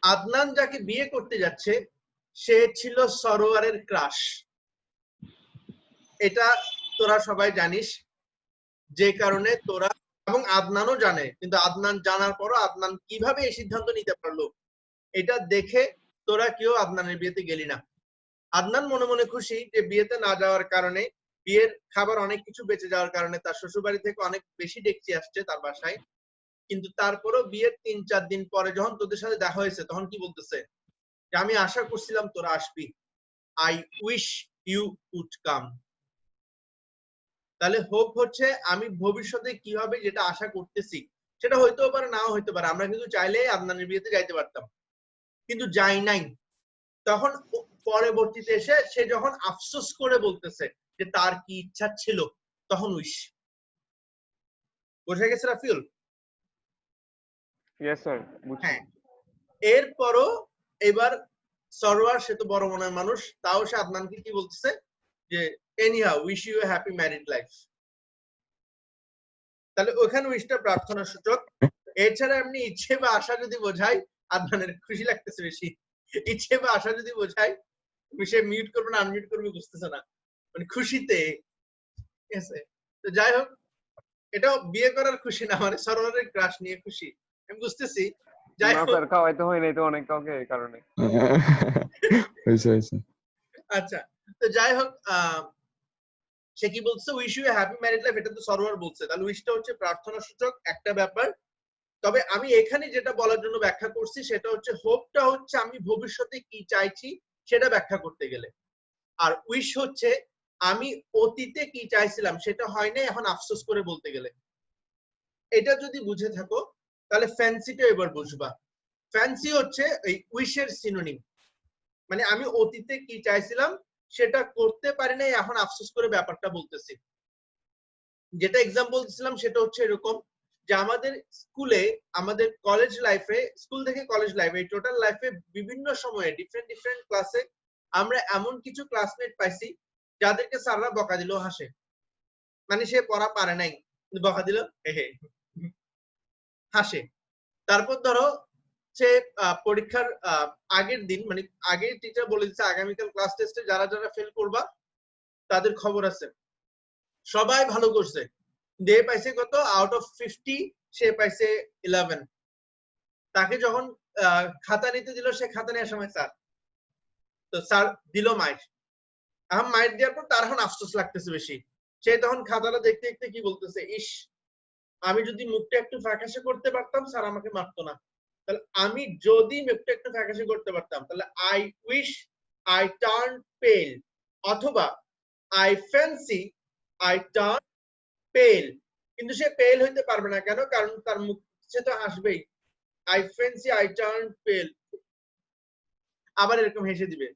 আদনান যাকে বিয়ে করতে যাচ্ছে সে ছিল সরোয়ারের ক্রাশ। এটা তোরা সবাই জানিস, যে কারণে তোরা এবং আদনানও জানে, কিন্তু আদনান জানার পরও আদনান কিভাবে এই সিদ্ধান্ত নিতে পারলো এটা দেখে তোরা কেউ আদনানের বিয়েতে গেলি না। আদনান মনে মনে খুশি যে বিয়েতে না যাওয়ার কারণে, বিয়ের খাবার অনেক কিছু বেঁচে যাওয়ার কারণে তার শ্বশুরবাড়ি থেকে অনেক বেশি ডেকচি আসছে তার বাসায়। কিন্তু তারপরও বিয়ের ৩-৪ দিন পরে যখন তোদের সাথে দেখা হয়েছে তখন কি বলতেছে যে আমি আশা করছিলাম তোরা আসবি, I wish you would come. তাহলে হোপ হচ্ছে আমি ভবিষ্যতে কিভাবে যেটা আশা করতেছি সেটা হইতেও পারে নাও হইতে পারে। আমরা কিন্তু চাইলে আদনানের বিয়েতে যাইতে পারতাম, কিন্তু যাই নাই। তখন পরবর্তীতে এসে সে যখন আফসোস করে বলতেছে যে তার কি ইচ্ছা ছিল, তখন উইশ। বোঝা গেছে রাফিউল? ইয়েস স্যার, হ্যাঁ। এরপরও এবার সরোয়ার, সে তো বড় মনের মানুষ, তাও সে আদনানকে কি বলতেছে যে anyhow wish you a happy married life. তাহলে ওখানে উইশটা প্রার্থনার সূচক। এছাড়া এমনি ইচ্ছে বা আশা যদি বোঝাই, আদনানের খুশি লাগতেছে বেশি। ইচ্ছে বা আশা যদি বোঝাই, সে মিউট করবে না আনমিউট করবে বুঝতেছে না, মানে খুশিতে। ঠিক আছে, তো যাই হোক, এটাও বিয়ে করার খুশি না, মানে সরোয়ারের ক্রাশ নিয়ে খুশি, আমি বুঝতেছি। যাই না হোক, স্যার, খাওয়াইতে হয় নাই তো অনেক কাউকে, এই কারণে। হয়েছে। আচ্ছা, তো যাই হোক, সে কি বলছে wish you a happy married life, এটা তো সরোয়ার বলছে, তাহলে উইশটা হচ্ছে প্রার্থনা সূচক একটা ব্যাপার। তবে আমি এখানে যেটা বলার জন্য ব্যাখ্যা করছি সেটা হচ্ছে হোপটা হচ্ছে আমি ভবিষ্যতে কি চাইছি সেটা ব্যাখ্যা করতে গেলে, আর উইশ হচ্ছে আমি অতীতে কি চাইছিলাম সেটা হয় না এখন আফসোস করে বলতে গেলে। এটা যদি বুঝে থাকো তাহলে ফ্যান্সিটা এবার বুঝবা। ফ্যান্সি হচ্ছে এই উইশের সিনোনিম, মানে আমি অতীতে কি চাইছিলাম সেটা করতে পারি না এখন আফসোস করে ব্যাপারটা বলতেছি। যেটা এক্সাম্পল দিছিলাম সেটা হচ্ছে এরকম যে আমাদের স্কুলে, আমাদের কলেজ লাইফে, স্কুল থেকে কলেজ লাইফে, এই টোটাল লাইফে বিভিন্ন সময়ে ডিফারেন্ট ডিফারেন্ট ক্লাসে আমরা এমন কিছু ক্লাসমেট পাইছি যাদেরকে স্যাররা বকা দিলেও হাসে, মানে সে পড়া পারে নাই বকা দিল হে হাসে। তারপর ধরো সে পরীক্ষার আগের দিন, মানে আগের টিচার বলে দিচ্ছে আগামীকাল ক্লাস টেস্টে যারা যারা ফেল করবা তাদের খবর আছে। সবাই ভালো করছে, দে পাইছে কত, আউট অফ 50 সে পাইছে 11। তাকে যখন খাতা নিতে দিল সে খাতা নেওয়ার সময় স্যার, তো স্যার দিল মাইর। এখন মাইর দেওয়ার পর তার এখন আফসোস লাগতেছে বেশি। সে তখন খাতাটা দেখতে দেখতে কি বলতেছে, ইস আমি যদি মুখটা একটু ফ্যাকাশে করতে পারতাম স্যার আমাকে মারতো না। তাহলে আমি যদি মুখটা একটু ফ্যাকাশে করতে পারতাম তাহলে আই উইশ আই টার্ন পেল, অথবা আই ফ্যান্সি আই টার্ন পেল। কিন্তু সে পেল হইতে পারবে না, কেন? কারণ তার মুখ, সে তো হাসবেই। I fancy I turn pale, আবার এরকম হেসে দিবে।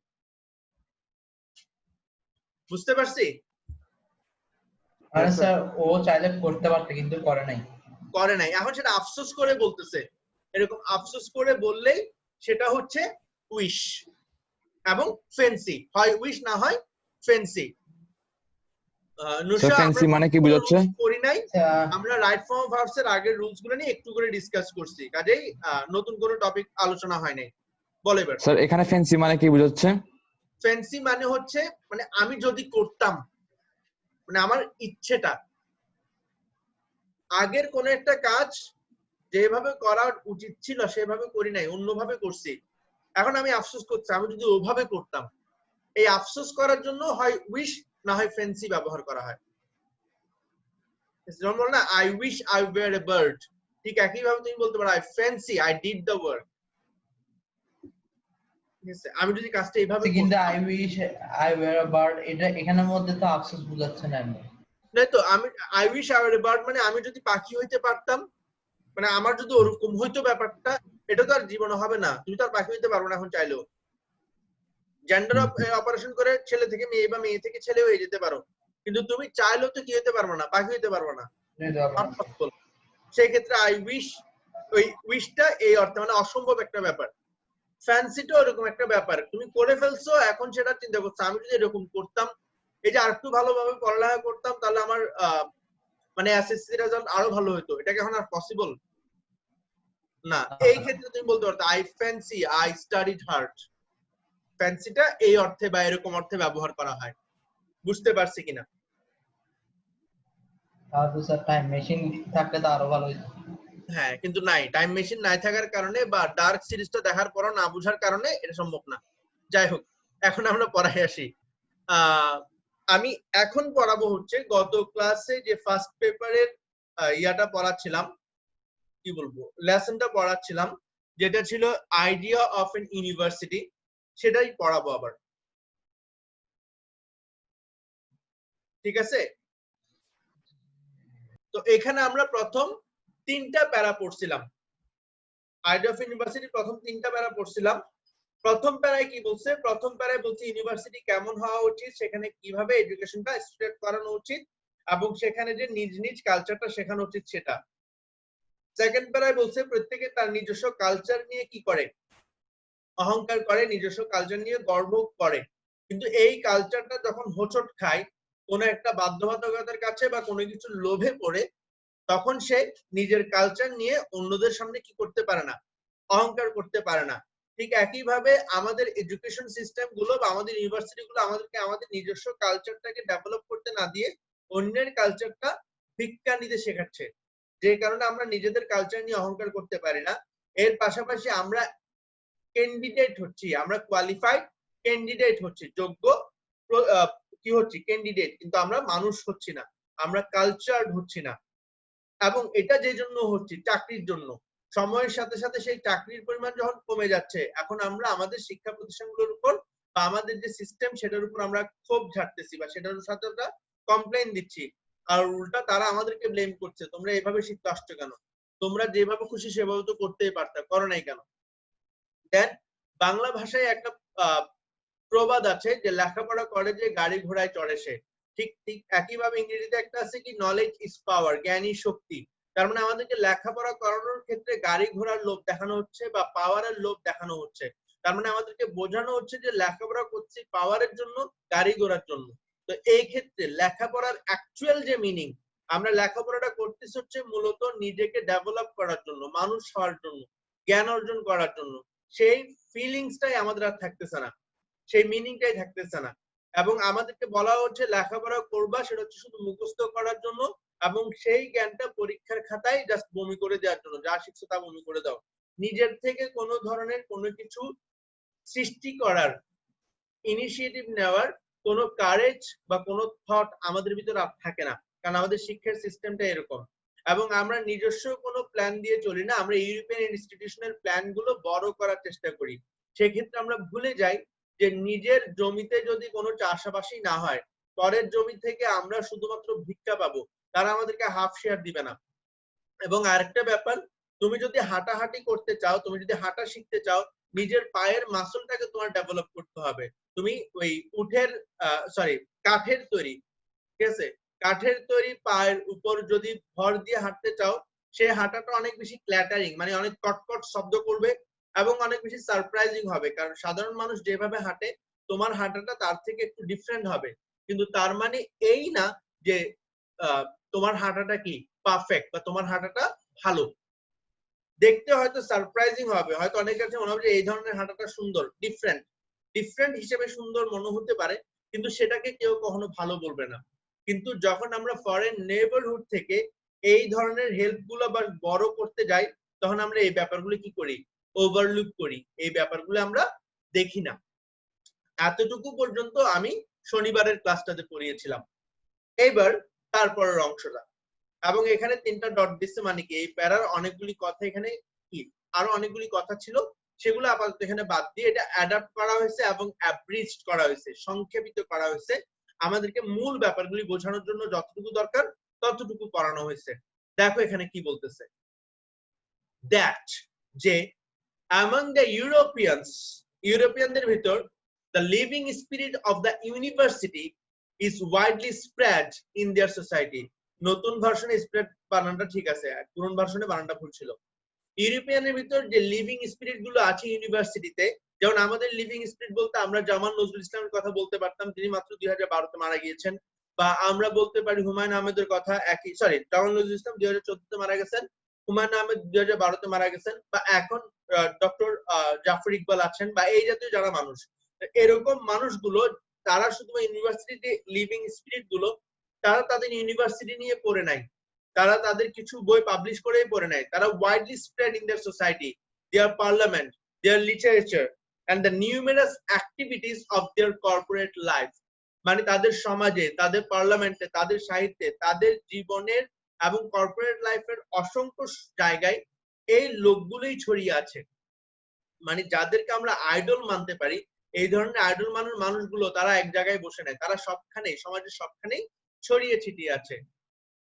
বুঝতে পারছি? আরে স্যার, ও চাইলে করতে পারতো কিন্তু করে নাই। করে নাই, এখন সেটা আফসোস করে বলতেছে। এরকম আফসোস করে বললেই সেটা হচ্ছে উইশ এবং ফ্যান্সি, হয় উইশ না হয় ফ্যান্সি। নুশা, ফ্যান্সি মানে কি বোঝাচ্ছে? করি নাই, আমরা রাইট ফর্ম ভার্বস এর আগের রুলস গুলো নিয়ে একটু করে ডিসকাস করছি, কাজেই নতুন কোনো টপিক আলোচনা হয় নাই। বলে এবার স্যার এখানে ফ্যান্সি মানে কি বোঝাচ্ছে? ফ্যান্সি মানে হচ্ছে মানে আমি যদি করতাম, মানে আমার ইচ্ছেটা, আগের কোন একটা কাজ যেভাবে করা উচিত ছিল সেভাবে করি নাই, অন্যভাবে করছি, এখন আমি আফসোস করছি আমি যদি ওভাবে করতাম। এই আফসোস করার জন্য হয় উইশ না হয় ফ্যান্সি ব্যবহার করা হয়। যেমন বল না I wish I were a bird, ঠিক একই ভাবে তুমি বলতে পারো I fancy I did the work. ঠিক আছে, আমি যদি কাজটা এইভাবে কিন্তু করতাম, I wish I were a bird, এটা এখানের মধ্যে তো আফসোস বোঝাচ্ছে না। না তো আমি I wish I were a bird মানে আমি যদি পাখি হইতে পারতাম, মানে আমার যদি ওরকম হইতো ব্যাপারটা, এটা তো আর জীবনে হবে না, তুমি তো আর পাখি হইতে পারবে না এখন চাইলেও। জেন্ডার অপারেশন করে ছেলে থেকে মেয়ে বা মেয়ে থেকে ছেলে হয়ে যেতে পারো, কিন্তু তুমি চাইলেও তো কি হইতে পারবে না, পাখি হইতে পারবে না। সেই ক্ষেত্রে আই উইশ, ওই উইশটা এই অর্থে মানে অসম্ভব একটা ব্যাপার। ফ্যান্সিটা ওরকম একটা ব্যাপার, তুমি করে ফেলছো এখন সেটা চিন্তা করছো আমি যদি এরকম করতাম, এই যে আরেকটু ভালোভাবে পড়ালেখা করতাম তাহলে আমার মানে এসএসসি রেজাল্ট আরো ভালো হতো, এটা কি এখন আর পসিবল? না, এই ক্ষেত্রে তুমি বলতে পারতো I fancy I studied hard. ফ্যান্সিটা এই অর্থে বা এরকম অর্থে ব্যবহার করা হয়। বুঝতে পারছি কিনা? তাহলে স্যার টাইম মেশিন থাকলে তো আরো ভালো হতো। হ্যাঁ, কিন্তু নাই, টাইম মেশিন নাই থাকার কারণে বা ডার্ক সিরিজটা দেখার পরও না বুঝার কারণে এটা সম্ভব না। যাই হোক, এখন আমরা পড়ায় আসি। আমি এখন পড়াবো হচ্ছে গত ক্লাসে যে ফার্স্ট পেপারের ইয়াটা পড়াচ্ছিলাম, কি বলবো, লেসনটা পড়াচ্ছিলাম, যেটা ছিল আইডিয়া অফ এন ইউনিভার্সিটি, সেটাই পড়াবো আবার। ঠিক আছে? তো এখানে আমরা প্রথম 3টা প্যারা পড়ছিলাম। আইডিয়া অফ ইউনিভার্সিটি প্রথম 3টা প্যারা পড়ছিলাম। প্রথম প্যারায় কি বলছে? প্রথম প্যারায় বলছে ইউনিভার্সিটি কেমন হওয়া উচিত, সেখানে কিভাবে এডুকেশনটা স্টার্ট করানো উচিত, এবং সেখানে যে নিজ নিজ কালচারটা শেখানো উচিত সেটা। সেকেন্ড প্যারায় বলছে প্রত্যেকে তার নিজস্ব কালচার নিয়ে কি করে, অহংকার করে, নিজস্ব কালচার নিয়ে গর্ব করে। কিন্তু এই কালচারটা যখন হোঁচট খায় কোনো একটা বাধ্যবাধকতার কাছে বা কোনো কিছুর লোভে পড়ে, তখন সে নিজের কালচার নিয়ে অন্যদের সামনে কি করতে পারে না, অহংকার করতে পারে না। ঠিক একইভাবে আমাদের এডুকেশন সিস্টেম গুলো বা আমাদের ইউনিভার্সিটি গুলো আমাদেরকে আমাদের নিজস্ব কালচারটাকে ডেভেলপ করতে না দিয়ে অন্যের কালচারটা ভিক্ষা নিতে শেখাচ্ছে, যে কারণে আমরা নিজেদের কালচার নিয়ে অহংকার করতে পারি না। এর পাশাপাশি আমরা ক্যান্ডিডেট হচ্ছি, আমরা কোয়ালিফাইড ক্যান্ডিডেট হচ্ছি, যোগ্য কি হচ্ছি, ক্যান্ডিডেট, কিন্তু আমরা মানুষ হচ্ছি না, আমরা কালচার্ড হচ্ছি না। এবং এটা যে জন্য হচ্ছে চাকরির জন্য। সময়ের সাথে সাথে সেই চাকরির পরিমাণ যখন কমে যাচ্ছে, এখন আমরা আমাদের শিক্ষা প্রতিষ্ঠানগুলোর উপর বা আমাদের যে সিস্টেম সেটার উপর আমরা ক্ষোভ ঝাড়তেছি বা সেটার সাথে আমরা কমপ্লেইন দিচ্ছি, আর উল্টা তারা আমাদেরকে ব্লেম করছে, তোমরা এভাবে শিখতে আসছো কেন, তোমরা যেভাবে খুশি সেভাবে তো করতেই পারতা, করো নাই কেন। দেন বাংলা ভাষায় একটা প্রবাদ আছে যে লেখাপড়া করে যে গাড়ি ঘোড়ায় চড়ে সে। ঠিক ঠিক একইভাবে ইংরেজিতে একটা আছে কি, নলেজ ইজ পাওয়ার, জ্ঞানই শক্তি। তার মানে আমাদেরকে লেখাপড়া করানোর ক্ষেত্রে গাড়ি ঘোড়ার লোভ দেখানো হচ্ছে বা পাওয়ারের লোভ দেখানো হচ্ছে। তার মানে আমাদেরকে বোঝানো হচ্ছে যে লেখাপড়া করছি পাওয়ারের জন্য, গাড়ি ঘোড়ার জন্য। তো এই ক্ষেত্রে লেখাপড়ার অ্যাকচুয়াল যে মিনিং, আমরা লেখাপড়াটা করতেছি হচ্ছে মূলত নিজেকে ডেভেলপ করার জন্য, মানুষ হওয়ার জন্য, জ্ঞান অর্জন করার জন্য। সেই ফিলিংসটাই আমাদের আর থাকতেছে না, সেই মিনিংটাই থাকতেছে না। এবং আমাদেরকে বলা হচ্ছে লেখাপড়া করবা সেটা হচ্ছে শুধু মুখস্থ করার জন্য, এবং সেই জ্ঞানটা পরীক্ষার খাতায় জাস্ট বমি করে দেওয়ার জন্য, যা শিখছো তা বমি করে দাও। নিজের থেকে কোনো ধরনের কোনো কিছু সৃষ্টি করার, ইনিশিয়েটিভ নেওয়ার কোনো কারেজ বা কোনো থট আমাদের ভিতরে আর থাকে না, কারণ আমাদের শিক্ষার সিস্টেমটা এরকম। এবং আমরা নিজস্ব কোনো প্ল্যান দিয়ে চলি না, আমরা ইউরোপিয়ান ইনস্টিটিউশনাল প্ল্যান গুলো বড় করার চেষ্টা করি। সেক্ষেত্রে আমরা ভুলে যাই যে নিজের জমিতে যদি কোনো চাষাবাসই না হয়, পরের জমি থেকে আমরা শুধুমাত্র ভিক্ষা পাবো, তারা আমাদেরকে হাফ শেয়ার দিবে না। এবং আরেকটা ব্যাপার, তুমি যদি হাঁটাহাঁটি করতে চাও, তুমি যদি হাঁটা শিখতে চাও, নিজের পায়ের মাসলটাকে তোমার ডেভেলপ করতে হবে। তুমি ওই কাঠের তৈরি, ঠিক আছে, কাঠের তৈরি পায়ের উপর যদি ভর দিয়ে হাঁটতে চাও, সেই হাঁটাটা অনেক বেশি ক্ল্যাটারিং, মানে অনেক কটকট শব্দ করবে এবং অনেক বেশি সারপ্রাইজিং হবে, কারণ সাধারণ মানুষ যেভাবে হাঁটে তোমার হাঁটাটা তার থেকে একটু ডিফারেন্ট হবে। কিন্তু তার মানে এই না যে তোমার হাঁটাটা কি পারফেক্ট বা তোমার হাঁটাটা ভালো। দেখতে হয়তো সারপ্রাইজিং হবে, হয়তো অনেকের কাছে মনে হবে যে এই ধরনের হাঁটাটা সুন্দর, ডিফারেন্ট হিসেবে সুন্দর মনে হতে পারে, কিন্তু সেটাকে কেউ কখনো ভালো বলবে না। কিন্তু যখন আমরা ফরেন নেইবারহুড থেকে এই ধরনের হেল্প গুলো আবার বড় করতে যাই, তখন আমরা এই ব্যাপারগুলো কি করি, ওভারলুক করি, এই ব্যাপারগুলো আমরা দেখি না। এতটুকু পর্যন্ত আমি শনিবারের ক্লাসটাতে পড়িয়েছিলাম। এইবার তারপরের অংশটা, এবং এখানে 3টা ডট দিচ্ছে, মানে কি এই প্যারার অনেকগুলি কথা এখানে কি, আরো অনেকগুলি কথা ছিল, সেগুলো আপাতত এখানে বাদ দিয়ে এটা অ্যাডাপ্ট করা হয়েছে এবং অ্যাব্রিজড করা হয়েছে, সংক্ষেপিত করা হয়েছে, আমাদেরকে মূল ব্যাপারগুলি বোঝানোর জন্য যতটুকু দরকার ততটুকু করানো হয়েছে। দেখো এখানে কি বলতেছে, দ্যাট যে among the ইউরোপিয়ানদের ভিতর the living spirit of the university is widely spread in their society। নতুন ভার্সনে স্প্রেড বানানটা ঠিক আছে, পুরনো ভার্সনে বানানটা ভুল ছিল। ইউরোপিয়ানের ভিতর যে লিভিং স্পিরিট গুলো আছে ইউনিভার্সিটিতে, যেমন আমাদের লিভিং স্পিরিট বলতে আমরা জামান নজরুল ইসলামের কথা বলতে পারতাম, তিনি মাত্র 2012-তে মারা গিয়েছেন। বা আমরা বলতে পারি হুমায়ুন আহমেদের কথা, জামান নজরুল ইসলাম 2014-তে মারা গেছেন, হুমায়ুন আহমেদ 2012-তে মারা গেছেন, বা এখন ডক্টর জাফর ইকবাল আছেন, বা এই জাতীয় যারা মানুষ, এরকম মানুষগুলো তারা শুধু ইউনিভার্সিটি লিভিং স্পিরিট গুলো, তারা তাদের ইউনিভার্সিটি নিয়ে পড়ে নাই, তারা তাদের কিছু বই পাবলিশ করেই পড়ে নাই, তারা widely spread in their society, their parliament, their literature and the numerous activities of their corporate life, মানে তাদের সমাজে, তাদের পার্লামেন্টে, তাদের সাহিত্যে, তাদের জীবনের এবং কর্পোরেট লাইফের অসংখ্য জায়গায় এই লোকগুলোই ছড়িয়ে আছে। মানে যাদেরকে আমরা আইডল মানতে পারি, এই ধরনের আইডল মানুষগুলো তারা এক জায়গায় বসে নেয়, তারা সবখানেই, সমাজের সবখানেই ছড়িয়ে ছিটিয়ে আছে।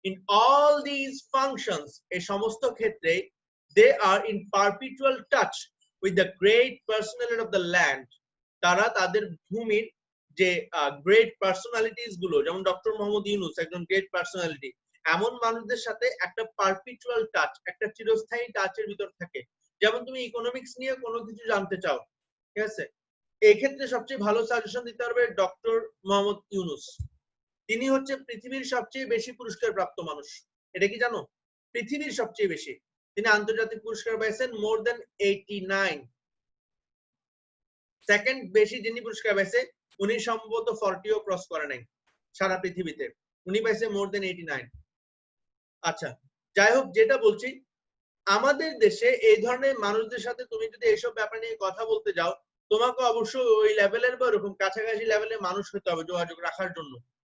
In all these functions, এই সমস্ত ক্ষেত্রে they are in perpetual touch with the great personality of the land, তারা তাদের ভূমির যে গ্রেট পার্সোনালিটিস গুলো, যেমন ডক্টর মোহাম্মদ ইউনূস একজন গ্রেট পার্সোনালিটি, এমন মানুষদের সাথে একটা পারপিচুয়াল টাচ, একটা চিরস্থায়ী টাচের ভিতর থাকে। যেমন তুমি ইকোনমিক্স নিয়ে কোনো কিছু জানতে চাও, ঠিক আছে, এই ক্ষেত্রে সবচেয়ে ভালো সাজেশন দিতে পারবে ডক্টর মোহাম্মদ ইউনূস। তিনি হচ্ছে পৃথিবীর সবচেয়ে বেশি পুরস্কার প্রাপ্ত মানুষ, এটা কি জানো? পৃথিবীর সবচেয়ে বেশি, তিনি আন্তর্জাতিক পুরস্কার পাইছেন মোর দেন 89। সেকেন্ড বেশি যিনি পুরস্কার পাইছে, উনি সম্ভবত 40ও ক্রস করে নাই সারা পৃথিবীতে, উনি পাইছে মোর দেন 89। আচ্ছা, যাই হোক, যেটা বলছি, আমাদের দেশে এই ধরনের মানুষদের সাথে তুমি যদি এইসব ব্যাপার নিয়ে কথা বলতে যাও, তোমাকে অবশ্যই ওই লেভেলের বা এরকম কাছাকাছি লেভেলের মানুষ হতে হবে যোগাযোগ রাখার জন্য।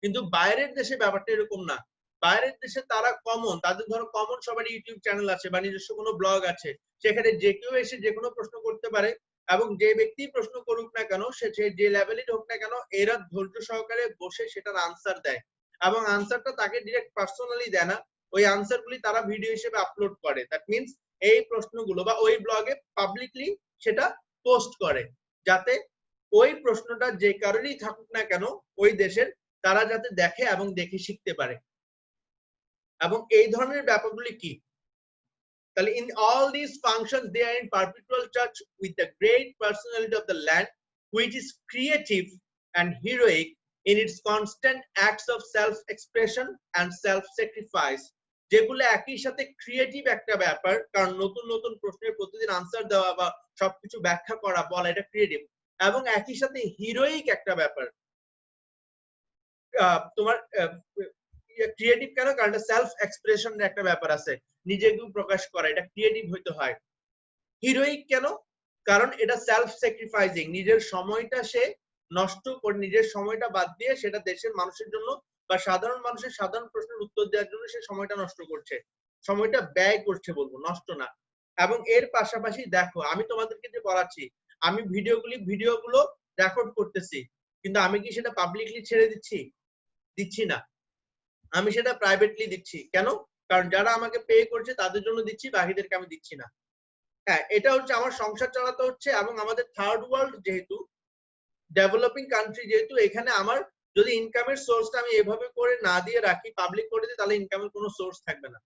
কিন্তু বাইরের দেশে ব্যাপারটা এরকম না। বাইরের দেশে তারা কমন, তাদের ধরো কমন সবার ইউটিউব চ্যানেল আছে বা নিজস্ব কোনো ব্লগ আছে, সেখানে যে কেউ এসে যে কোনো প্রশ্ন করতে পারে, এবং যে ব্যক্তি প্রশ্ন করুক না কেন, সে যে লেভেলের হোক না কেন, এরা ধৈর্য সহকারে বসে সেটার আনসার দেয়, এবং আনসারটা তাকে ডিরেক্ট পার্সোনালি দেয় না, ওই আনসার গুলি তারা ভিডিও হিসেবে আপলোড করে। দ্যাট মিনস এই প্রশ্নগুলো বা ওই ব্লগে পাবলিকলি সেটা পোস্ট করে, যাতে ওই প্রশ্নটা যে কারণেই থাকুক না কেন ওই দেশের, তারা যাতে দেখে এবং দেখে শিখতে পারে। এবং এই ধরনের ব্যাপারগুলি কি, তাহলে in all these functions they are in perpetual touch with the great personality of the land, which is creative and heroic in its constant acts of self expression and self sacrifice, যেগুলো একই সাথে creative একটা ব্যাপার, কারণ নতুন নতুন প্রশ্নের প্রতিদিন আনসার দেওয়া বা সবকিছু ব্যাখ্যা করা বলা, এটা ক্রিয়েটিভ, এবং একই সাথে হিরোইক একটা ব্যাপার। তোমার ক্রিয়েটিভ কেন? কারণ সেলফ এক্সপ্রেশনের একটা ব্যাপার আছে, নিজেকে প্রকাশ করা, এটা ক্রিয়েটিভ হইতে হয়। হিরোইক কেন? কারণ এটা সেলফ স্যাক্রিফাইসিং, নিজের সময়টা সে নষ্ট করে, নিজের সময়টা বাদ দিয়ে সেটা দেশের মানুষের জন্য বা সাধারণ মানুষের সাধারণ প্রশ্নের উত্তর দেওয়ার জন্য সে সময়টা নষ্ট করছে, সময়টা ব্যয় করছে বলবো, নষ্ট না। এবং এর পাশাপাশি দেখো, আমি তোমাদেরকে যে পড়াচ্ছি, আমি ভিডিওগুলো রেকর্ড করতেছি, কিন্তু আমি কি সেটা পাবলিকলি ছেড়ে দিচ্ছি না, আমি সেটা প্রাইভেটলি দিচ্ছি। কেন? কারণ যারা আমাকে পে করছে তাদের জন্য দিচ্ছি, বাকিদেরকে আমি দিচ্ছি না। হ্যাঁ, এটা হচ্ছে আমার সংসার চালাতে হচ্ছে, এবং আমাদের থার্ড ওয়ার্ল্ড যেহেতু, ডেভেলপিং কান্ট্রি যেহেতু, এখানে আমার যদি ইনকামের সোর্সটা আমি এভাবে করে না দিয়ে রাখি, পাবলিক করে দিই, তাহলে ইনকামের কোনো সোর্স থাকবে না।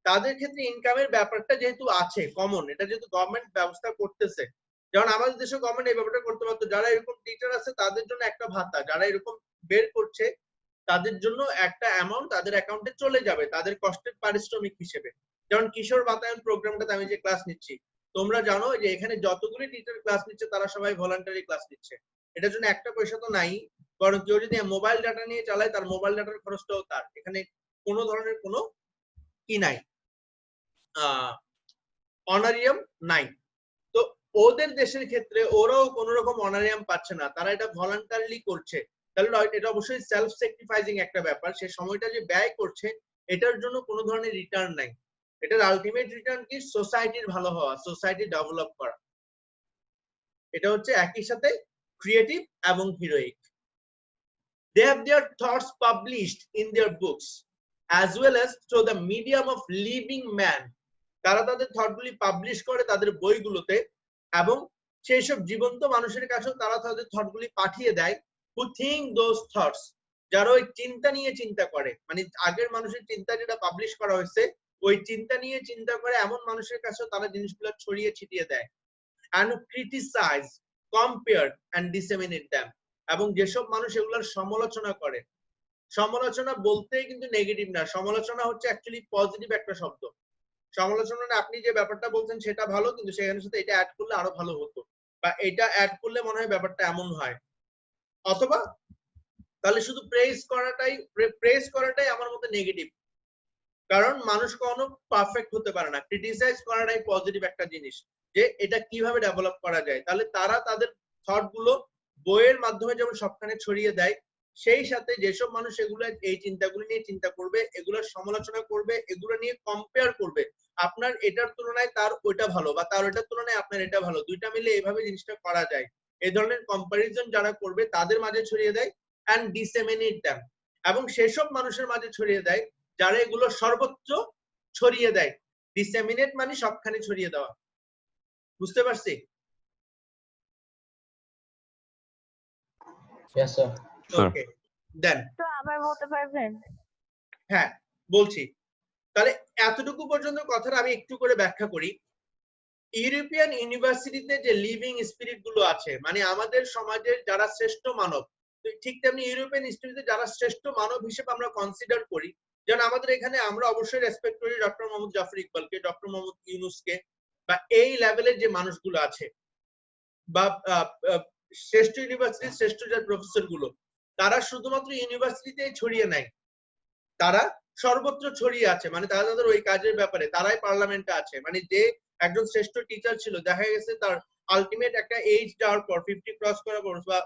তাদের ক্ষেত্রে ইনকামের ব্যাপারটা যেহেতু আছে কমন, এটা যেহেতু গভর্নমেন্ট ব্যবস্থা করতেছে, যেমন আমাদের দেশে গভর্নমেন্ট এই ব্যাপারটা করতে পারতো, যারা এরকম টিচার আছে তাদের জন্য একটা ভাতা, যারা এরকম বের করছে তাদের জন্য একটা অ্যামাউন্ট তাদের অ্যাকাউন্টে চলে যাবে তাদের কষ্টের পারিশ্রমিক হিসেবে। যেমন কিশোর বাতায়ন প্রোগ্রামটাতে আমি যে ক্লাস নিচ্ছি, তোমরা জানো যে এখানে যতগুলি টিচার ক্লাস নিচ্ছে তারা সবাই ভলান্টারি ক্লাস নিচ্ছে, এটার জন্য একটা পয়সা তো নাই, বরং কেউ যদি মোবাইল ডাটা নিয়ে চালায় তার মোবাইল ডাটার খরচটাও তার, এখানে কোনো ধরনের কোনো কি নাই, অনারিয়াম নাই। তো ওদের দেশের ক্ষেত্রে ওরাও কোন রকম অনারিয়াম পাচ্ছে না, তারা এটা ভলান্টারিলি করছে, তাহলে এটা অবশ্যই সেলফ স্যাক্রিফাইসিং একটা ব্যাপার। সে সময়টা যে ব্যয় করছে এটার জন্য কোনো ধরনের রিটার্ন নাই, এটার আলটিমেট রিটার্ন কি? সোসাইটির ভালো হওয়া, সোসাইটি ডেভেলপ করা। এটা হচ্ছে একই সাথে ক্রিয়েটিভ এবং heroic. They have their thoughts published in their books as well as through the medium of living man, তারা তাদের থটগুলি পাবলিশ করে তাদের বইগুলোতে, এবং সেই সব জীবন্ত মানুষের কাছেও তারা তাদের থটগুলি পাঠিয়ে দেয়, who think those thoughts, যারা ওই চিন্তা নিয়ে চিন্তা করে, মানে আগের মানুষের চিন্তা যেটা পাবলিশ করা হয়েছে ওই চিন্তা নিয়ে চিন্তা করে এমন মানুষের কাছেও তারা জিনিসগুলো ছড়িয়ে ছিটিয়ে দেয়, and criticize, compare and disseminate them, এবং যেসব মানুষ এগুলোর সমালোচনা করে, সমালোচনা বলতে কিন্তু নেগেটিভ না, সমালোচনা হচ্ছে অ্যাকচুয়ালি পজিটিভ একটা শব্দ, সমালোচনা আপনি যে ব্যাপারটা বলছেন সেটা ভালো, কিন্তু সেখানের সাথে এটা অ্যাড করলে আরো ভালো হতো, বা এটা অ্যাড করলে মনে হয় ব্যাপারটা এমন হয়। অথবা তাহলে শুধু প্রেজ করাটাই আমার মতে নেগেটিভ, কারণ মানুষ কখনো পারফেক্ট হতে পারে না। ক্রিটিসাইজ করাটাই পজিটিভ একটা জিনিস, যে এটা কিভাবে ডেভেলপ করা যায়। তাহলে তারা তাদের থট গুলো বইয়ের মাধ্যমে যেমন সবখানে ছড়িয়ে দেয়, সেই সাথে যেসব মানুষ এগুলো এই চিন্তাগুলো নিয়ে চিন্তা করবে, এগুলোর সমালোচনা করবে, এগুলো নিয়ে কম্পেয়ার করবে, আপনার এটার তুলনায় তার ওইটা ভালো, বা তার ওইটার তুলনায় আপনার এটা ভালো, দুইটা মিলে এইভাবে জিনিসটা করা যায়, এই ধরনের কম্পারিজন যারা করবে তাদের মাঝে ছড়িয়ে দেয় অ্যান্ড ডিসেমিনেট দেম, এবং সেসব মানুষের মাঝে ছড়িয়ে দেয় যারা এগুলো সর্বোচ্চ ছড়িয়ে দেয়। ডিসেমিনেট মানে সবখানে ছড়িয়ে দেওয়া, বুঝতে পারছি? Yes, sir. ওকে, দেন তো আবার বলতে পারবেন? হ্যাঁ বলছি। তাহলে এতটুকু পর্যন্ত কথাটা আমি একটু করে ব্যাখ্যা করি। ইউরোপিয়ান ইউনিভার্সিটিতে যে লিভিং স্পিরিট গুলো আছে, মানে আমাদের সমাজের যারা শ্রেষ্ঠ মানব, ঠিক তেমনি ইউরোপিয়ান ইনস্টিটিউটে যারা শ্রেষ্ঠ মানব হিসেবে আমরা কনসিডার করি, যেমন আমাদের এখানে আমরা অবশ্যই রেসপেক্ট করি ডক্টর মোহাম্মদ জাফর ইকবালকে, ডক্টর মোহাম্মদ ইউনুসকে, বা এই লেভেলের যে মানুষগুলো আছে, বা শ্রেষ্ঠ ইউনিভার্সিটির শ্রেষ্ঠ যে প্রফেসর গুলো, তারা শুধুমাত্র ইউনিভার্সিটিতে ছড়িয়ে নাই, তারা সর্বত্র ছড়িয়ে আছে, মানে তারা তাদের ওই কাজের ব্যাপারে তারাই পার্লামেন্টে আছে। মানে যে একজন শ্রেষ্ঠ টিচার ছিল, দেখা গেছে তার আলটিমেট একটা এজ যাওয়ার পর 50 ক্রস করার পর, বা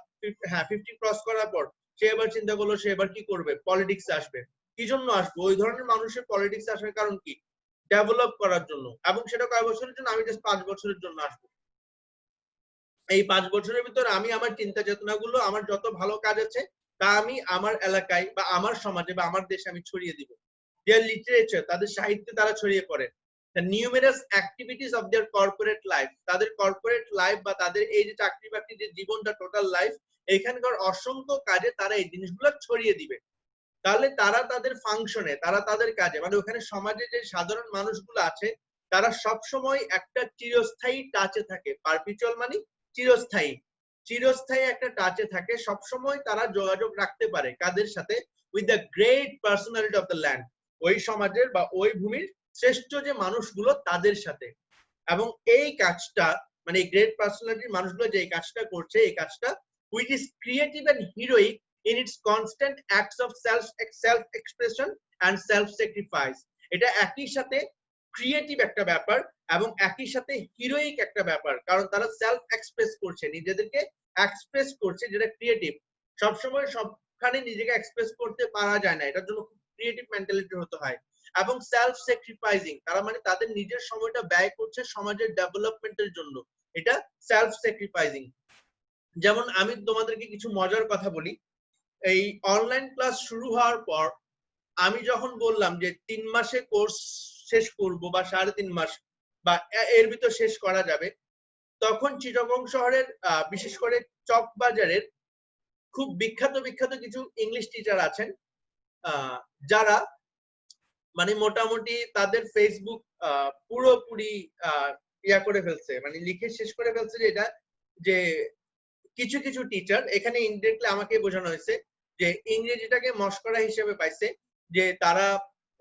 50 ক্রস করার পর সে এবার চিন্তা করলো সে এবার কি করবে, পলিটিক্সে আসবে। কি জন্য আসবে? ওই ধরনের মানুষের পলিটিক্সে আসার কারণ কি? ডেভেলপ করার জন্য। এবং সেটা কয় বছরের জন্য? আমি জাস্ট 5 বছরের জন্য আসবো। এই 5 বছরের ভিতরে আমি আমার চিন্তা চেতনাগুলো, আমার যত ভালো কাজ আছে তা আমি আমার এলাকায় বা আমার সমাজে বা আমার দেশে আমি ছড়িয়ে দিব। দেয়ার লিটারেচার, তাদের সাহিত্যে তারা ছড়িয়ে পড়ে। The numerous activities of their corporate life, তাদের কর্পোরেট লাইফ বা তাদের এই যে চাকরি বাকরি যে জীবনটা, টোটাল লাইফ, এখানকার অসংখ্য কাজে তারা এই জিনিসগুলো ছড়িয়ে দিবে। তাহলে তারা তাদের ফাংশনে, তারা তাদের কাজে, মানে ওখানে সমাজে যে সাধারণ মানুষগুলো আছে তারা সব সময় একটা চিরস্থায়ী টাচে থাকে। পারপিচুয়াল মানে চিরস্থায়ী, চিরস্থায়ী একটা টাচে থাকে, সব সময় তারা যোগাযোগ রাখতে পারে কাদের সাথে? With the great personality of the land, ওই সমাজের বা ওই ভূমির শ্রেষ্ঠ যে মানুষগুলো তাদের সাথে। এবং এই কাজটা, মানে এই গ্রেট পার্সোনালিটির মানুষগুলো যে এই কাজটা করছে, এই কাজটা which is creative and heroic in its constant acts of self expression and self sacrifice. এটা একই সাথে ক্রিয়েটিভ একটা ব্যাপার এবং একই সাথে হিরোইক একটা ব্যাপার, কারণ তারা সেলফ এক্সপ্রেস করছে, নিজেদেরকে এক্সপ্রেস করছে, যেটা ক্রিয়েটিভ। সবসময় সবখানে নিজেকে এক্সপ্রেস করতে পারা যায় না, এটার জন্য খুব ক্রিয়েটিভ মেন্টালিটি হতে হয়। এবং সেলফ স্যাক্রিফাইসিং, তারা মানে তাদের নিজের সময়টা ব্যয় করছে সমাজের ডেভেলপমেন্টের জন্য, এটা সেলফ স্যাক্রিফাইসিং। যেমন আমি তোমাদেরকে কিছু মজার কথা বলি। এই অনলাইন ক্লাস শুরু হওয়ার পর আমি যখন বললাম যে 3 মাসে কোর্স শেষ করব বা 3.5 মাস বা এর ভিতর শেষ করা যাবে, তখন চিটাগং শহরের বিশেষ করে চকবাজারের খুব বিখ্যাত বিখ্যাত কিছু ইংলিশ টিচার আছেন, যারা মানে মোটামুটি তাদের ফেসবুক পুরোপুরি ইয়া করে ফেলছে, মানে লিখে শেষ করে ফেলছে, যে এটা যে কিছু কিছু টিচার, এখানে ইনডিরেক্টলি আমাকে বোঝানো হয়েছে যে ইংরেজিটাকে মশকরা হিসেবে পাইছে, যে তারা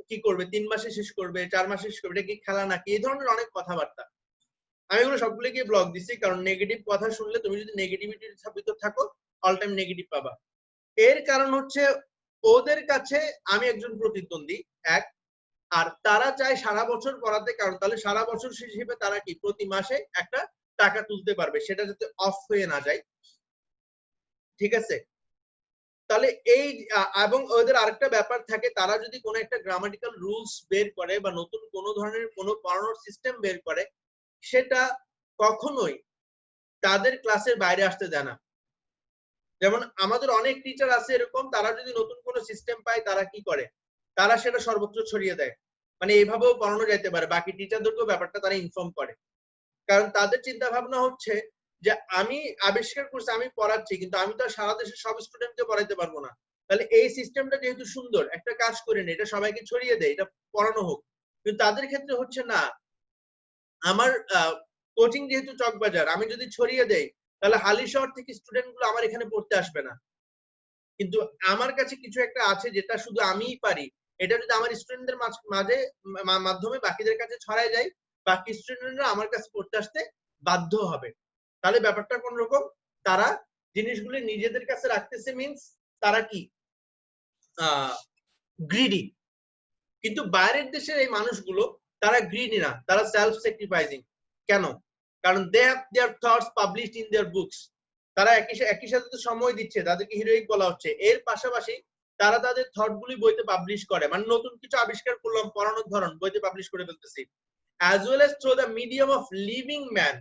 কি করবে, 3 মাসে শেষ করবে, 4 মাসে শেষ করবে, এটা কি খেলা নাকি, এই ধরনের অনেক কথাবার্তা। আমি এগুলো সবগুলো গিয়ে ব্লগ দিছি, কারণ নেগেটিভ কথা শুনলে তুমি যদি নেগেটিভিটির ভিতর থাকো অল টাইম নেগেটিভ পাবা। এর কারণ হচ্ছে ওদের কাছে আমি একজন প্রতিদ্বন্দ্বী, এক, আর তারা চায় সারা বছর পড়াতে, কারণ তাহলে সারা বছর হিসেবে তারা কি প্রতি মাসে একটা টাকা তুলতে পারবে, সেটা যাতে অফ হয়ে না যায়। ঠিক আছে? তাহলে এই এবং ওদের আরেকটা ব্যাপার থাকে, তারা যদি কোনো একটা গ্রামাটিক্যাল রুলস বের করে বা নতুন কোনো ধরনের কোনো পড়ানোর সিস্টেম বের করে, সেটা কখনোই তাদের ক্লাসের বাইরে আসতে দেয় না। যেমন আমাদের অনেক টিচার আছে এরকম, তারা যদি নতুন কোনো সিস্টেম পায় তারা কি করে, তারা সেটা সর্বত্র ছড়িয়ে দেয়, মানে এইভাবেও পড়ানো যাইতে পারে, বাকি টিচারদেরকেও ব্যাপারটা তারা ইনফর্ম করে। কারণ তাদের চিন্তা ভাবনা হচ্ছে যে আমি আবিষ্কার করছি, আমি পড়াচ্ছি, কিন্তু আমি তো সারা দেশের সব স্টুডেন্টকে পড়াইতে পারবো না। তাহলে এই সিস্টেমটা যেহেতু সুন্দর, একটা কাজ করে নি, এটা সবাইকে ছড়িয়ে দেয়, এটা পড়ানো হোক। কিন্তু তাদের ক্ষেত্রে হচ্ছে না, আমার কোচিং যেহেতু চকবাজার, আমি যদি ছড়িয়ে দেই তাহলে হালিশহর থেকে স্টুডেন্ট গুলো আমার এখানে পড়তে আসবে না। কিন্তু আমার কাছে কিছু একটা আছে যেটা শুধু আমিই পারি, এটা যদি আমার স্টুডেন্টদের মাধ্যমে বাকিদের কাছে ছড়ায় যায়, বাকি স্টুডেন্টরা আমার কাছে পড়তে আসতে বাধ্য হবে। তাহলে ব্যাপারটা কোন রকম, তারা জিনিসগুলি নিজেদের কাছে রাখতেছে, মিন্স তারা কি গ্রিডি। কিন্তু বাইরের দেশের এই মানুষগুলো তারা গ্রিডি না, তারা সেলফ স্যাক্রিফাইসিং। কেন? কারণ they have their thoughts published in their books. তারা একই সাথে তো সময় দিচ্ছে, তাদেরকে হিরোইক বলা হচ্ছে, এর পাশাপাশি তারা তাদের থট গুলি বইতে পাবলিশ করে, মানে নতুন কিছু আবিষ্কার করলাম, পড়ানোর ধরন বইতে পাবলিশ করে ফেলতেছি, as well as through the medium of living man.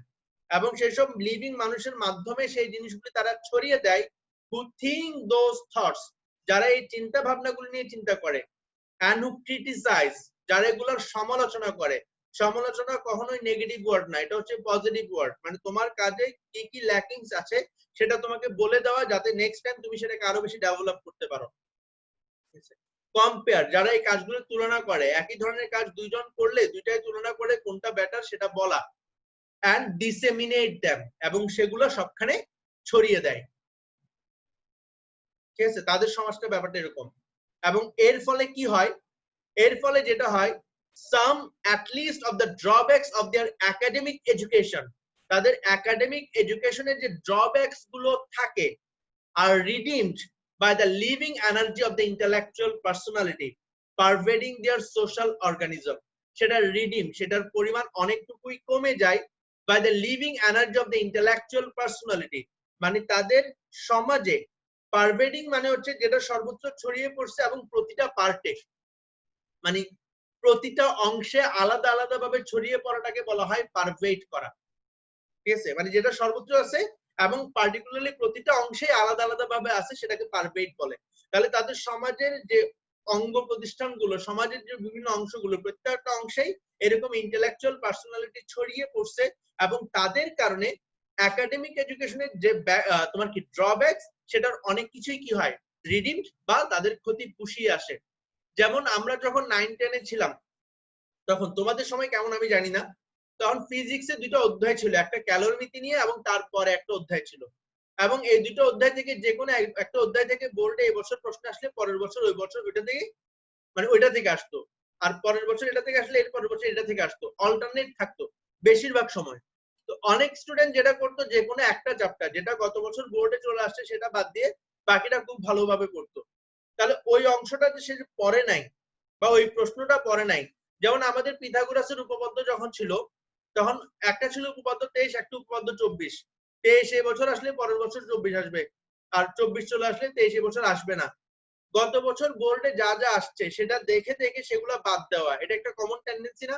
এবং সেসব লিভিং মানুষের মাধ্যমে সেই জিনিসগুলি তারা ছড়িয়ে দেয়, হু থিঙ্ক দোজ থটস, যারা এই চিন্তা ভাবনাগুলি নিয়ে চিন্তা করে, and who criticize, যারা এগুলোর সমালোচনা করে। সমালোচনা কখনোই নেগেটিভ ওয়ার্ড না, এটা হচ্ছে পজিটিভ ওয়ার্ড, মানে তোমার কাজে কি কি ল্যাকিংস আছে সেটা তোমাকে বলে দেওয়া, যাতে নেক্সট টাইম তুমি সেটাকে আরো বেশি ডেভেলপ করতে পারো। কম্পেয়ার, যারা এই কাজগুলো তুলনা করে, একই ধরনের কাজ দুইজন করলে দুইটাই তুলনা করে কোনটা বেটার সেটা বলা, and disseminate them, এবং সেগুলো সবখানে ছড়িয়ে দেয়। ঠিক আছে, তাদের সমাজটা ব্যাপারটা এরকম। এবং এর ফলে কি হয়, এর ফলে যেটা হয়, some at least of the drawbacks of their academic education, তাদের একাডেমিক এডুকেশনের যে ড্রব্যাকস গুলো থাকে, are redeemed by the living energy of the intellectual personality pervading their social organism। সেটা রিডিম, সেটার পরিমাণ অনেকটুকুই কমে যায় by the living energy of the intellectual personality, মানে তাদের সমাজে, পারভেডিং মানে হচ্ছে যেটা সর্বত্র ছড়িয়ে পড়ছে এবং প্রতিটা পার্টে, মানে প্রতিটা অংশে আলাদা আলাদা ভাবে ছড়িয়ে পড়াটাকে বলা হয় পারভেড করা। ঠিক আছে, মানে যেটা সর্বত্র আছে এবং পার্টিকুলারলি প্রতিটা অংশে আলাদা আলাদা ভাবে আছে সেটাকে পারভেড বলে। তাহলে তাদের সমাজের যে অঙ্গ প্রতিষ্ঠানগুলো, সমাজের যে বিভিন্ন অংশগুলো, প্রত্যেকটা অংশেই এরকম ইন্টেলেকচুয়াল পার্সোনালিটি ছড়িয়ে পড়ছে, এবং তাদের কারণে একাডেমিক এডুকেশনের যে তোমার কি ড্রব্যাকস, সেটার অনেক কিছুই কি হয়, রিডিমড বা তাদের ক্ষতি পুষিয়ে আসে। যেমন আমরা যখন 9-10 ছিলাম, তখন তোমাদের সময় কেমন আমি জানি না, তখন ফিজিক্সে দুটো অধ্যায় ছিল, একটা ক্যালোরিমিতি নিয়ে এবং তারপরে একটা অধ্যায় ছিল, এবং এই দুটো অধ্যায় থেকে যে কোনো একটা অধ্যায় থেকে বোর্ডে এবছর প্রশ্ন আসলে পরের বছর ওই বছর ওইটা থেকে, মানে ওইটা থেকে আসতো, আর পরের বছর এটা থেকে আসলে এর পরের বছর এটা থেকে আসতো, অল্টারনেট থাকতো বেশিরভাগ সময়। তো অনেক স্টুডেন্ট যেটা করতো, যে কোনো একটা চ্যাপ্টার যেটা গত বছর বোর্ডে চলে আসছে সেটা বাদ দিয়ে বাকিটা খুব ভালোভাবে পড়তো। তাহলে ওই অংশটা যে সে পড়ে নাই বা ওই প্রশ্নটা পড়ে নাই, যেমন আমাদের পিথাগোরাসের উপপাদ্য যখন ছিল, তখন একটা ছিল উপপাদ্য 23, একটা উপপাদ্য 24। 23 এই বছর আসলে পরের বছর 24 আসবে, আর 24 চলে আসলে 23 এই বছর আসবে না। গত বছর বোর্ডে যা যা আসছে সেটা দেখে দেখে সেগুলো বাদ দেওয়া, এটা একটা কমন টেন্ডেন্সি না?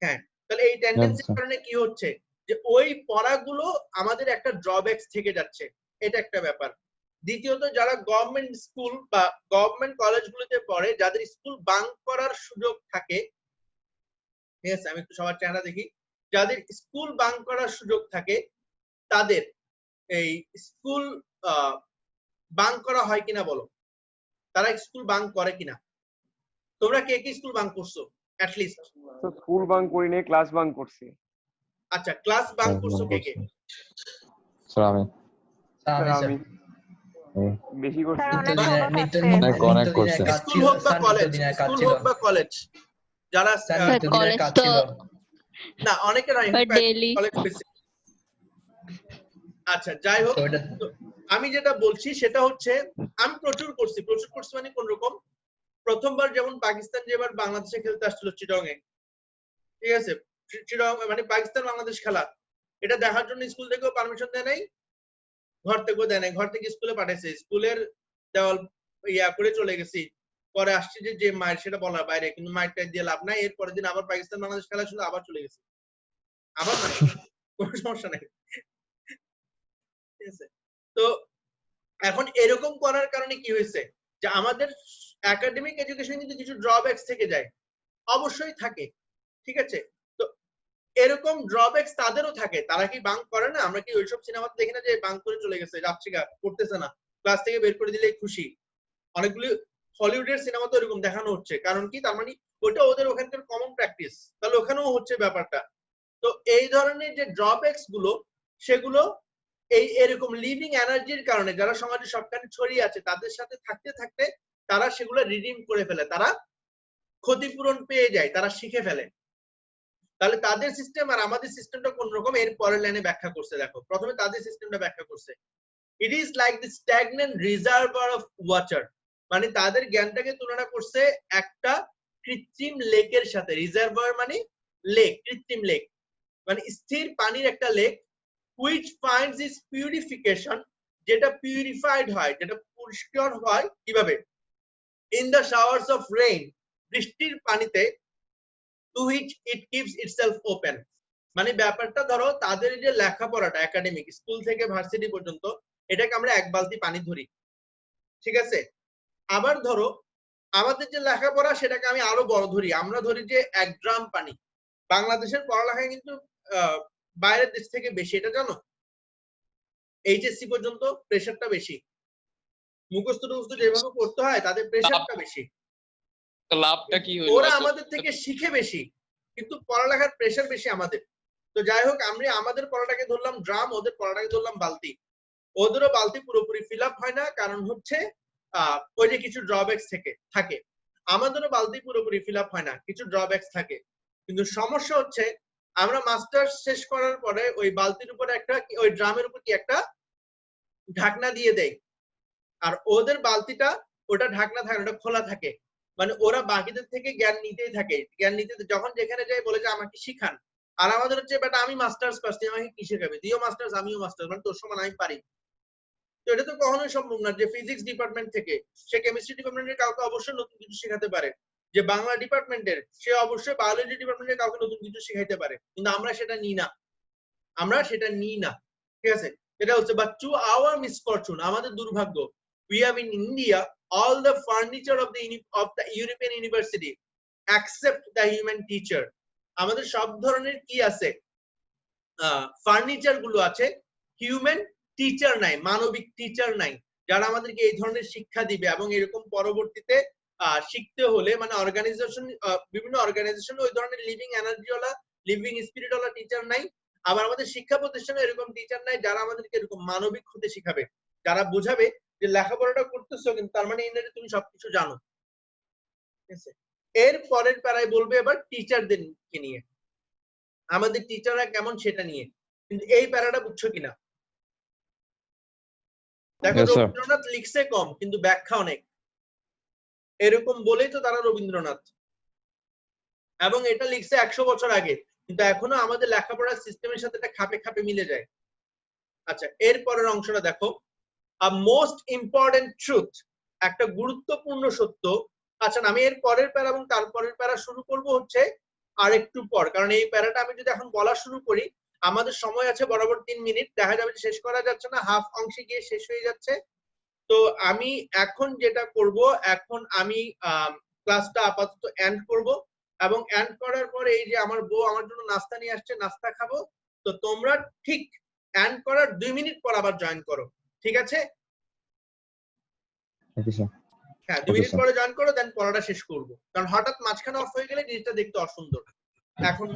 হ্যাঁ, তাহলে এই টেন্ডেন্সির কারণে কি হচ্ছে, যে ওই পড়াগুলো আমাদের একটা ড্রব্যাকস থেকে যাচ্ছে, এটা একটা ব্যাপার। দ্বিতীয়ত, যারা গভর্নমেন্ট স্কুল বা গভর্নমেন্ট কলেজগুলোতে পড়ে, যাদের স্কুল বাঙ্ক করার সুযোগ থাকে, ঠিক আছে, আমি একটু সবার চেহারা দেখি, যাদের স্কুল বাঙ্ক করার সুযোগ থাকে, তাদের এই স্কুল বাঙ্ক করা হয় কিনা বলো, তারা স্কুল বাঙ্ক করে কিনা? তোমরা কে কে স্কুল বাঙ্ক করছো অ্যাটলিস্ট? তো স্কুল বাঙ্ক করি নাই, ক্লাস বাঙ্ক করছি। আচ্ছা, ক্লাস বাঙ্ক করছো কে কে? স্যার আমি আমি বেশি করছি। অনেক করছে। স্কুল হোক বা কলেজ, স্কুল হোক বা কলেজ, যারা কলেজ তো না, অনেকে নাই কলেজ স্পেসিফিক। আচ্ছা, যাই হোক, আমি যেটা বলছি সেটা হচ্ছে, আমি প্রচুর করছি মানে কোন রকম, প্রথমবার যেমন পাকিস্তান যেবার বাংলাদেশে খেলতে আসছিল চিটং এ, ঠিক আছে, চিটং মানে পাকিস্তান বাংলাদেশ খেলা, এটা দেখার জন্য স্কুল থেকেও পারমিশন দেয় নাই, ঘর থেকেও দেয় নাই, ঘর থেকে স্কুলে পাঠাইছে, স্কুলের দেওয়াল ইয়া করে চলে গেছি, পরে আসছি যে মায়ের সেটা বলার বাইরে, কিন্তু মায়েরটা দিয়ে লাভ নাই। এর পরের দিন আবার পাকিস্তান বাংলাদেশ খেলা ছিল, আবার চলে গেছি, আবার মানে কোনো সমস্যা নাই, ঠিক আছে। তো এখন এরকম করার কারণে কি হয়েছে, যে আমাদের একাডেমিক এডুকেশন কিন্তু কিছু ড্রব্যাকস থেকে যায়, অবশ্যই থাকে, ঠিক আছে। তো এরকম ড্রব্যাকস তাদেরও থাকে, তারা কি বাঙ্ক করে না? আমরা কি ওইসব সিনেমাতে দেখি না যে বাঙ্ক করে চলে গেছে, যাচ্ছে গা, করতেছে না, ক্লাস থেকে বের করে দিলেই খুশি। অনেকগুলি হলিউডের সিনেমা তো এরকম দেখানো হচ্ছে, কারণ কি, তার মানে ওটা ওদের ওখানকার কমন প্র্যাকটিস, তাহলে ওখানেও হচ্ছে ব্যাপারটা। তো এই ধরনের যে ড্রব্যাকস গুলো, সেগুলো এই এরকম লিভিং এনার্জির কারণে, যারা সমাজে সবখানে ছড়িয়ে আছে, তাদের সাথে থাকতে থাকতে তারা সেগুলো রিডিম করে ফেলে, তারা ক্ষতিপূরণ পেয়ে যায়, তারা শিখে ফেলে। তাহলে তাদের সিস্টেম আর আমাদের সিস্টেমটা কোন রকম, এর পরের লাইনে ব্যাখ্যা করছে। দেখো প্রথমে তাদের সিস্টেমটা ব্যাখ্যা করছে। It is like the stagnant reservoir of water, মানে তাদের জ্ঞানটাকে তুলনা করছে একটা কৃত্রিম লেকের সাথে। রিজার্ভার মানে লেক, কৃত্রিম লেক মানে স্থির পানির একটা lake, which finds its purification, যেটা পিউরিফাইড হয়, যেটা পরিষ্কার হয় কিভাবে, in the showers of rain, বৃষ্টির পানিতে, to which it keeps itself open। মানে ব্যাপারটা ধরো তাদের যে লেখাপড়াটা একাডেমিক স্কুল থেকে ভার্সিটি পর্যন্ত, এটাকে আমরা এক বালতি পানি ধরি, ঠিক আছে। আবার ধরো আমাদের যে লেখাপড়া সেটাকে আমি আরো বড় ধরি, আমরা ধরি যে 1 ড্রাম পানি। বাংলাদেশের পড়ালেখায় কিন্তু বাইরের দেশ থেকে বেশি, এটা জানো? এইচএসসি পর্যন্ত প্রেসারটা বেশি, মুখস্থ টুখস্থ যেভাবে পড়তে হয় তাদের প্রেসারটা বেশি। লাভটা কি হলো? ওরা আমাদের থেকে শিখে বেশি, কিন্তু পড়ালেখার প্রেসার বেশি আমাদের। তো যাই হোক, আমরা আমাদের পড়াটাকে ধরলাম ড্রাম, ওদের পড়াটাকে ধরলাম বালতি। ওদেরও বালতি পুরোপুরি ফিল আপ হয় না, কারণ হচ্ছে ওই যে কিছু ড্রব্যাকস থাকে। আমাদেরও বালতি পুরোপুরি ফিল আপ হয় না, কিছু ড্রব্যাকস থাকে। কিন্তু সমস্যা হচ্ছে আমরা মাস্টার্স শেষ করার পরে ওই বালতির উপরে একটা, ওই ড্রামের উপর কি একটা ঢাকনা দিয়ে দেয়, আর ওদের বালতিটা ওটা ঢাকনা থাকে, ওটা খোলা থাকে। মানে ওরা বাকিদের থেকে জ্ঞান নিতেই থাকে, জ্ঞান নিতে যখন যেখানে যায় বলে যে আমাকে শিখান। আর আমাদের হচ্ছে বেটা আমি মাস্টার্স পাস, তুই আমাকে কি শেখাবে, তুইও মাস্টার্স আমিও মাস্টার্স, মানে তোর সমান আমি পারি। তো এটা তো কখনোই সম্ভব না যে ফিজিক্স ডিপার্টমেন্ট থেকে সে কেমিস্ট্রি ডিপার্টমেন্টের কাউকে অবশ্যই নতুন কিছু শেখাতে পারে, যে বাংলা ডিপার্টমেন্টের সে অবশ্যই বায়োলজি ডিপার্টমেন্টের কাউকে নতুন কিছু শেখাইতে পারে। কিন্তু আমরা সেটা নিই না, আমরা সেটা নিই না, ঠিক আছে। এটা হচ্ছে বাট টু আওয়ার মিসফরচুন, আমাদের দুর্ভাগ্য, we have in India all the furniture of the European university except the human teacher। আমাদের সব ধরনের কি আছে, ফার্নিচার গুলো আছে, হিউম্যান টিচার নাই, মানবিক টিচার নাই, যারা আমাদেরকে এই ধরনের শিক্ষা দিবে। এবং এরকম পরবর্তীতে শিখতে হলে মানে অর্গানাইজেশন, বিভিন্ন অর্গানাইজেশন ওই ধরনের লিভিং এনার্জি ওয়ালা, লিভিং স্পিরিট ওয়ালা টিচার নাই। আবার আমাদের শিক্ষা প্রতিষ্ঠানে এরকম টিচার নাই যারা আমাদেরকে এরকম মানবিক হতে শিখাবে, যারা বোঝাবে যে লেখাপড়াটা করতেছো কিন্তু তার মানে এই তুমি সবকিছু জানো, ঠিক আছে। এর পরের প্যারায় বলবে এবার টিচারদেরকে নিয়ে, আমাদের টিচাররা কেমন সেটা নিয়ে। কিন্তু এই প্যারাটা বুঝছো কিনা? দেখো Yes, sir. রবীন্দ্রনাথ লিখছে কম কিন্তু ব্যাখ্যা অনেক, এরকম বলেই তো তারা রবীন্দ্রনাথ। এবং এটা লিখছে 100 বছর আগে, কিন্তু এখনো আমাদের লেখাপড়ার সিস্টেমের সাথে এটা খাপে খাপে মিলে যায়। আচ্ছা, এর পরের অংশটা দেখো, আ মোস্ট ইম্পর্টেন্ট ট্রুথ, একটা গুরুত্বপূর্ণ সত্য। আচ্ছা, আমি এর পরের প্যারা এবং তারপরের প্যারা শুরু করব হচ্ছে আর একটু পর, কারণ এই প্যারাটা আমি যদি এখন বলা শুরু করি আমাদের সময় আছে বরাবর 3 মিনিট, দেখা যাবে শেষ করা যাচ্ছে না, হাফ অংশে গিয়ে শেষ হয়ে যাচ্ছে। তো আমি এখন যেটা করব, এখন আমি ক্লাসটা আপাতত এন্ড করব, এবং এন্ড করার পরে এই যে আমার বউ আমার জন্য নাস্তা নিয়ে আসছে, নাস্তা খাবো। তো তোমরা ঠিক এন্ড করার 2 মিনিট পর আবার জয়েন করো, ঠিক আছে? Okay, sir. হ্যাঁ, 2 Okay, মিনিট sir. পরে জয়েন করো, দেন পড়াটা শেষ করব, কারণ হঠাৎ মাঝখানে অফ হয়ে গেলে জিনিসটা দেখতে অসুন্দর। এখন